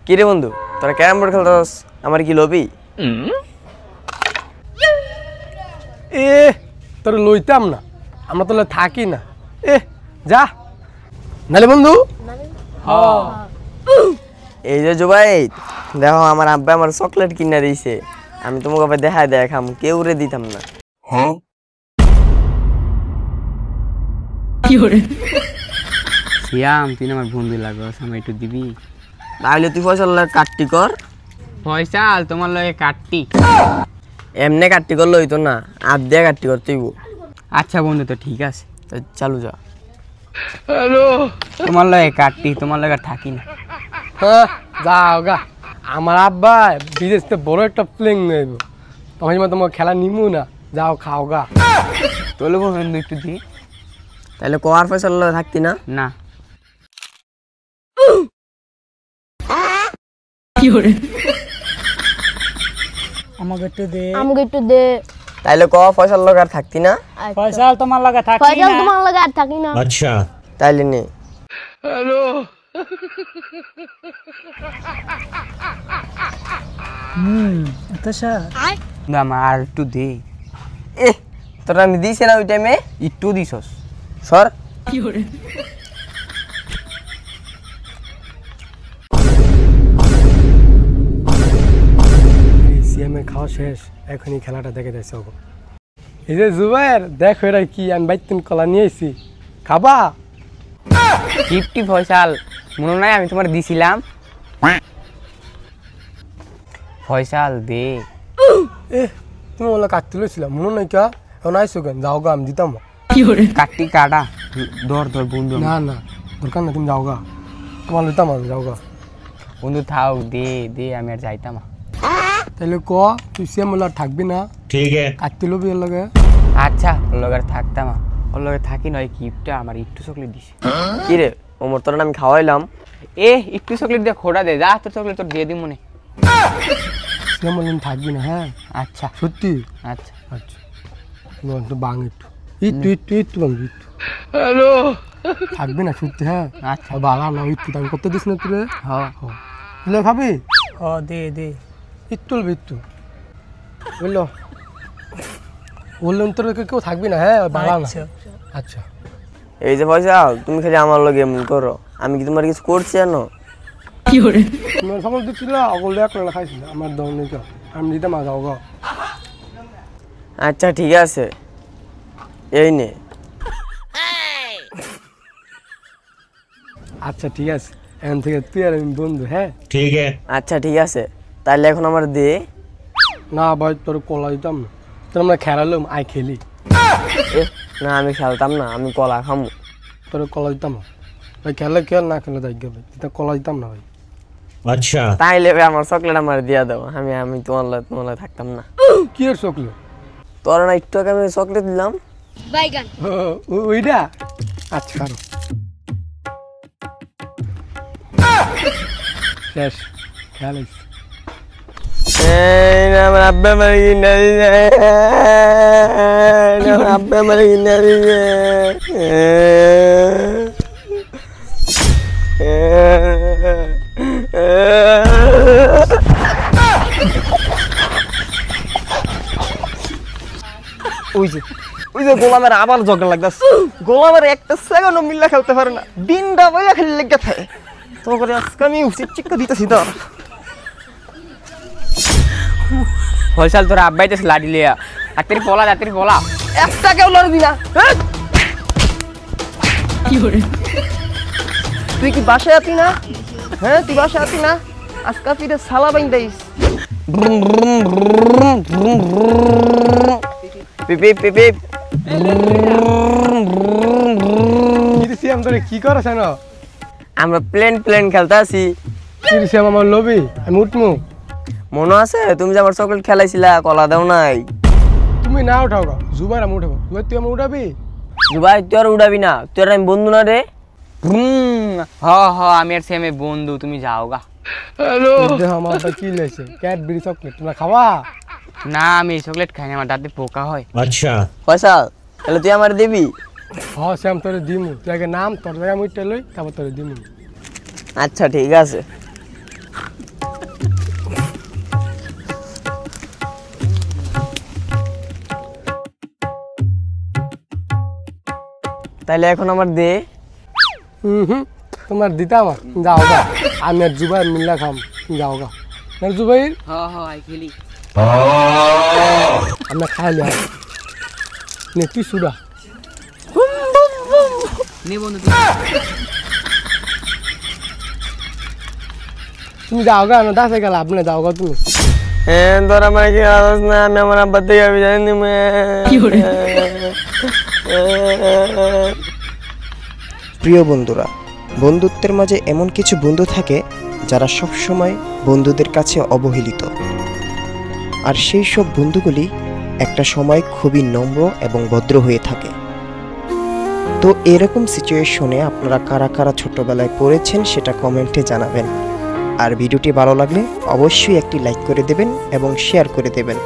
কি রে বন্ধু, তোরা ক্যারাম বোর্ড খেলতাস, আমার কি লবি? এ তোর লইতাম না, আমরা তো থাকি না। এ যা নালে বন্ধু। এই যে জুবাইদ, দেখো আমার আব্বা আমার চকলেট কিনা দিয়েছে, আমি তোমাকে দেখাম, কেউ রে দিতাম না। সিয়াম, তুই আমার বন্ধু লাগস, আমি একটু দিবি? তাহলে তুই ফয়সাল কাটটি কর। ফয়সাল তোমার লগে কাটতি? এমনি কাটটি করলে হইতো না, আপ দিয়ে কাটটি করতে হইব। আচ্ছা বন্ধু, তো ঠিক আছে, তো চালু যা। তোমার লগে কাটতি, তোমার লগে থাকি না। হ্যাঁ যাও গা, আমার আব্বা বিদেশ থেকে বড় একটা প্লেন নেব, তখন তোমার খেলা নিমু না। যাও খাও গা। তোলে বন্ধু একটু দি। তাহলে কোয়ার ফয়সাল থাকতি না? না। আমাকে একটু দে। তাইলে ক ফয়সাল আর থাকতি না? ফয়সাল তোমার লগে থাকি না। ফয়সাল তোমার লগে আর থাকি না। अच्छा তাইলে নে। আচ্ছা আমার আর একটু দে। এ তোরা আমি দিছে না ওই টাইমে? একটু দিছস। সর। সিএমের খাওয়া শেষ, এখনই খেলাটা দেখে যাইছে। এই যে জুবাইর, দেখো এরা কি, আমি বাইতুন কলা নিয়ে এসেছি, খাবা? 50 ফয়সাল, মনে নাই আমি তোমার দিছিলাম? ফয়সাল দে। এ তুমি ওলা কাটতে লইছিল, মনে নাই কা? এখন আইসো কেন? যাও গা, আমি দিতাম। কাটতি কাটা, ধর ধর বন্ধু। না না দরকার না, তুমি যাও গা, তোমার লইতাম আমি। যাও গা বন্ধু থাও, দে দে, আমি আর যাইতাম। তাহলে ক, তুই সিএম ওলা থাকবি না? ठीक है কাটতে লবি এর লগে। আচ্ছা, ওর লগে আর থাকতাম, ওর লগে থাকি নয়। গিফটটা আমার একটু চকলেট দিছে। কি রে ওমর, তোরা আমি খাওয়াইলাম। এ একটু চকলেট দিয়ে খোড়া দে, যা তোর চকলেট তোর দিয়ে দিই মনে। সিএম ওলা থাকবি না? হ্যাঁ আচ্ছা সত্যি? আচ্ছা। আচ্ছা তো বাং একটু একটু একটু একটু বাং একটু থাকবি না সত্যি? হ্যাঁ আচ্ছা। বালা না, একটু দাম করতে দিস না তুই? হ্যাঁ খাবি? ও দে দে। একটু একটু বুঝলো, বললেন তোর কেউ থাকবি না? হ্যাঁ বালা না। আচ্ছা এই যে ফয়সাল, তুমি খালি আমার লগে এমন করো, আমি কি তোমার কিছু করছি জানো? তোমার সকল দিচ্ছিল, অগল এক করে খাইছিল, আমার দম নেই কেউ, আমি দিতাম। যাও গা। আচ্ছা ঠিক আছে, এই নে। আচ্ছা ঠিক আছে, এখন থেকে তুই আর আমি বন্ধু। হ্যাঁ ठीक है আচ্ছা ঠিক আছে, তাহলে এখন আমার দে। না ভাই, তোর কলা দিতাম না, তোর আমরা খেলালাম, আই খেলি। এ না, আমি খেলতাম না, আমি কলা খামু। তোর কলা দিতাম না ভাই, খেলে খেল, না খেলে যাই ভাই, কলা দিতাম না ভাই। अच्छा তাইলে ভাই আমার চকলেট আমার দিয়া দাও, আমি আমি তোমার লগে থাকতাম না। কি এর চকলেট? তোর না একটু আগে আমি চকলেট দিলাম। বাইগান। ওইটা? আচ্ছা খারো, শেষ খেয়াল। এই না, আমার আব্বা আমার কিনা দিছে, আমার আব্বা আমার কিনা দিছে। ওই যে গোলামের আবার ঝগড়া লাগতেছে, গোলামের একটা সেকেন্ডও মিল্লা খেলতে পারে না, দিনটা বইয়া খেলে লেগে থাকে। তো করে আজকে আমি উচিত চিক্কা দিতেছি তো। ফয়সাল তোর আব্বাইতেছে লাডি লিয়া, রাত্রি পলা একটা কেউ লড়বি না। তুই কি বাসায় আতি না? হ্যাঁ তুই বাসায় আতি না? আজকা ফিরে সালা বাইন দিস। পিপ পিপ পিপ। কি করছ না? আমরা প্লেন খেলতে আসি। আমার লবি, আমি উঠমু। মনে আছে তুমি যে আমার চকলেট খেলাইছিলা, কলা দাও নাই? তুমি না উঠাও গা, জুবাইর আমি উঠাবো। জুবাইর তুই আমার উঠাবি? জুবাই তুই আর উড়াবি না, তুই আর আমি বন্ধু না রে। আমি আর সেমে বন্ধু, তুমি যাও গা। আমার কি লেছে ক্যাডবেরি চকলেট, তোমরা খাওয়া? না, আমি চকলেট খাই না, আমার দাঁতে পোকা হয়। अच्छा ফয়সাল, তাহলে তুই আমার দিবি? হ্যাঁ শ্যাম, তোরে দিমু। তুই আগে নাম, তোর জায়গায় মুইটা লই, তারপর তোরে দিমু। আচ্ছা ঠিক আছে। তাহলে এখন আমার দে। হুম তোমার দিতাম যাও গা, আমি আর জুবাই মিল্লা খাম, যাও গা না জুবাই, আই খেলি আমরা খাইলে নে তুই সুরা নে বন্ধু তুমি যাও গা না দাসে গেল আপনি যাও গা তুমি। তোর আমার কি আওয়াজ না, আমি আমার আব্বার থেকে আমি জানি প্রিয় বন্ধুরা, বন্ধুত্বের মাঝে এমন কিছু বন্ধু থাকে যারা সব সময় বন্ধুদের কাছে অবহেলিত, আর সেই সব বন্ধুগুলি একটা সময় খুবই নম্র এবং ভদ্র হয়ে থাকে। তো এরকম সিচুয়েশনে আপনারা কারা কারা ছোটবেলায় পড়েছেন সেটা কমেন্টে জানাবেন। আর ভিডিওটি ভালো লাগলে অবশ্যই একটি লাইক করে দেবেন এবং শেয়ার করে দেবেন।